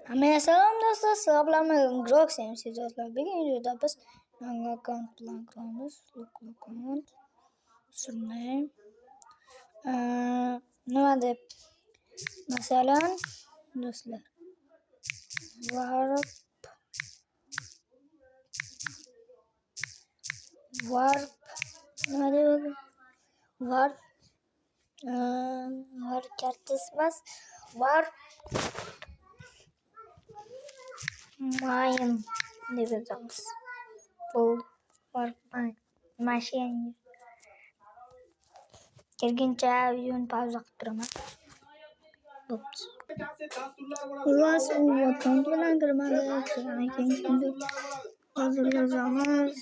Selam dostlar, selamlar. Grok sevimsiz dostlar. Bugün videoda biz yangi account bilan qilamiz. Local account. Username. Nima deb? Masalan, do'stlar. Warp nima deydi? Warp kartas emas. Warp mine deb yozamiz. Bu warp mine. Mashina. Kelguncha videoni pauza qilib turaman. Ups. Xullas, u account bilan kirmadi. Keyin hozir yozamiz.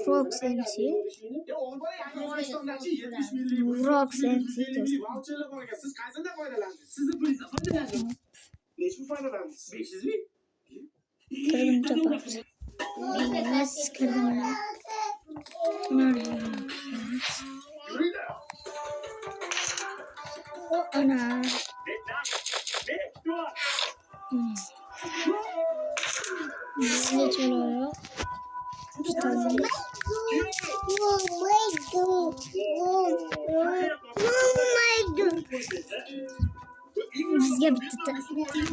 Rox MC. Siz qaysidan foydalandingiz? Sizni pulingizdan foydalandingiz. Nechta foydalandingiz? 500 ming? Kirdim topamiz. Yes, kirdim. Ana. Ne çalıyor? Bizga bitta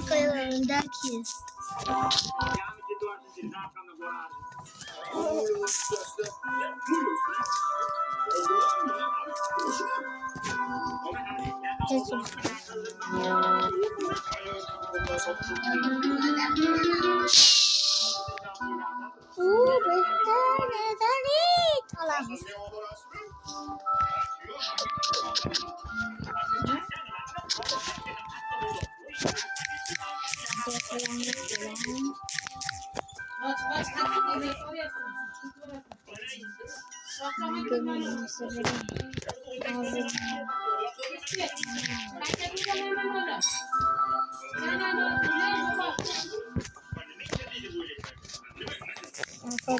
kayalardakiyiz.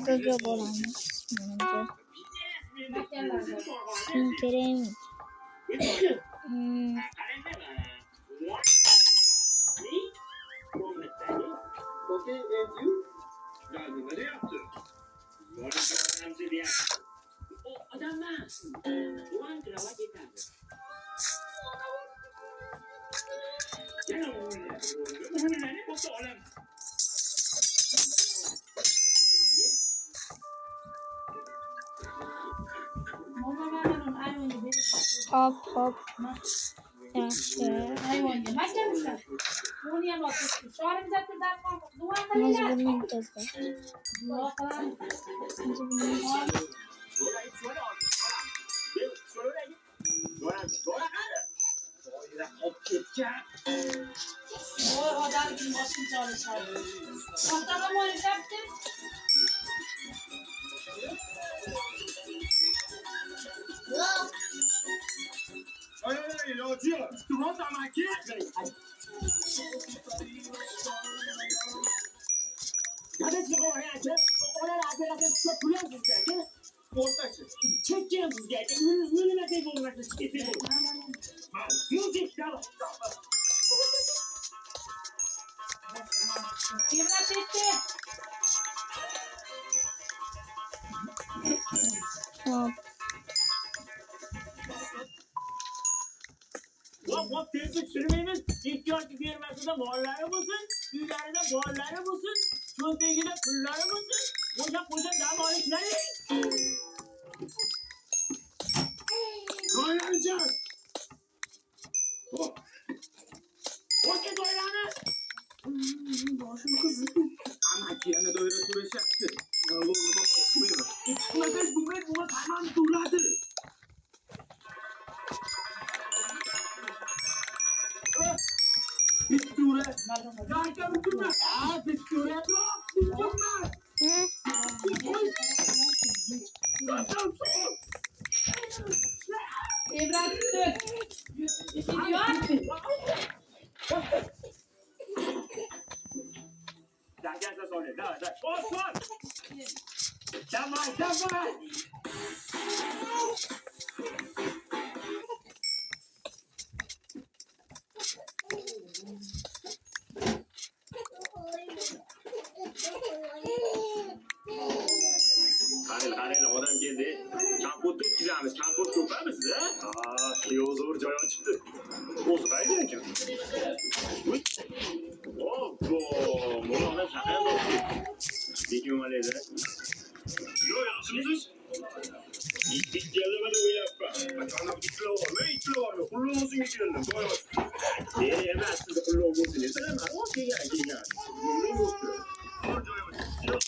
Gaga bolamiz. Kim kerem? Okay, and you? Nerede yaptı? Bu arada önemli bir yer. O adamlar. Ulan kravat yeterli. Gel oğlum. Bu ne? Bu oğlum. Hop. Yaxshi. Hop tezlik sürmeyiniz. İhtiyaç girmesinde morları mısın? Tüylerinde morları mısın? Çönteyinde pulları mısın? Koca damalıkları. Doylanacağız. Hoşça doylanır. Başım kızı. Ama ki yana doyla süreşaktı. Oğlum bak koşmayın. İçmeden bu tamam durladı. Pisture. Kanka bitirme. Pisture yok. Bitirme. Ebrar tut. Gidiyor. Gel sonra. Osman. Davay. Qani, odam keldi. Kampotni o'tkazamiz. Kampot ko'pami siz, ha? Kuyov zo'r joy ochibdi. Qo'zg'aydi ekan. Obbo, buni saqlab oldi. Lekin olaydi. Yo'q, yaxshimisiz? Ikki kelmadi o'ylabman. Mana ikkilavorma. Pulni o'zingga keldim. Emas, sizni pulni bo'lsin desam, kelgan. Pulni yo'qdi. Bor joy ochib. Yo'q,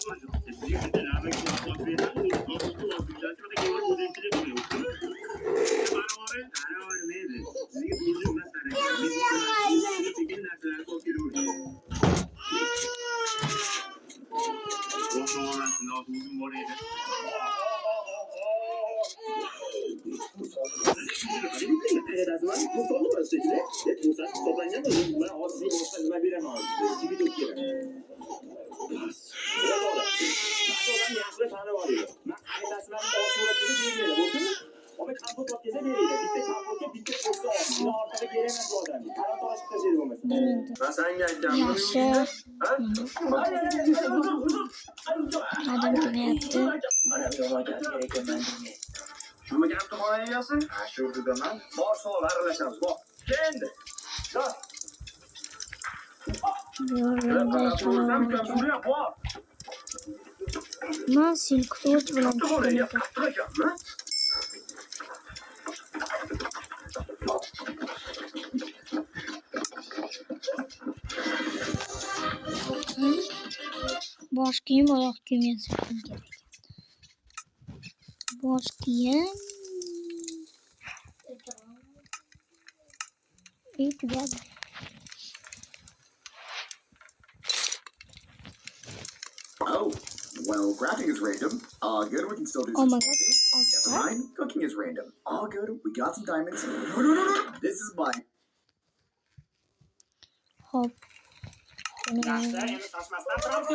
Yaxshi. Adam kelyapti. Shunga gap tomon egasi? Ha, shu yerdaman. Bor savol aralashamiz. Bor. Kendi. Yo'q. Men silkitoch bilan tushdim. Bosh kiyim, oyoq kiyim yasashim kerak. Bosh kiyim. Tugadi. Oh, well, crafting is random. All good, we can still do Oh some my smithing. god. Never mind, cooking is random. All good, we got some diamonds. This is mine. Hop. Yaxshi, endi shoshmasdan turamiz.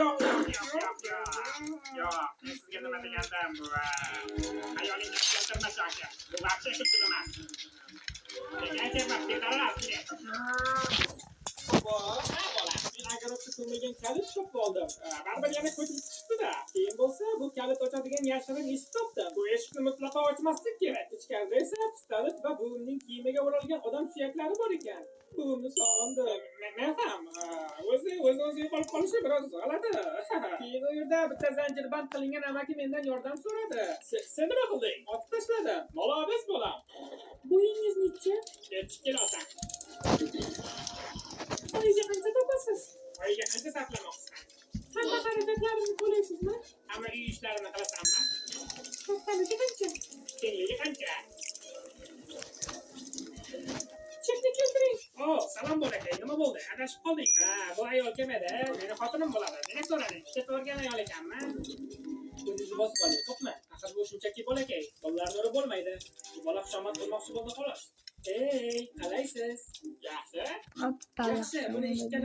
Yo'q. Sizga nima degandim bu? Ayolingiz keltirmas aka. Bu vaqtda hech emas. Agar tutilmagan kalit topib oldim. Baribir yana ko'chib chiqibdi-da. Keyin bo'lsa, bu kalit ochadigan yashirin eshik topdim. Bu eshikni mutlaqo ochmaslik kerak. Ichkarida esa pistolet va buvimning kiyimiga o'ralgan odam suyaklari bor ekan. Buvimni sog'indim. Men ham o'zi yo'qolib qolishi biroz g'alati. Keyin u yerda bitta zanjirband qilingan amaki mendan yordam so'radi. Sen nima qilding? Otib tashladim. Malobis bo'lam. Bo'yingiz necha? 7 kilosan. Oyiga qancha topasiz? Oyiga qancha sarflamoqsiz? Hamma xarajatlarimni to'laysizmi? Hamma uy ishlarini qilasanmi? Kattaligiga qancha? Kengligi qancha? Chekni keltiring. Salom bo'lakay, nima bo'ldi? Adashib qoldingmi? Bu ayol kim edi? Meni xotinim bo'ladi. Nega so'rading? Ishga to'rgan ayol ekanmi? O'zingizni bosib oling, to'qma. Axir bu shunchaki bo'lakay. Bolalarni urib bo'lmaydi. Bu bola xushomat qilmoqchi bo'ldi xolos. Qalaysiz? Yaxshi? Hoppa. Yaxshi, buni eshitgan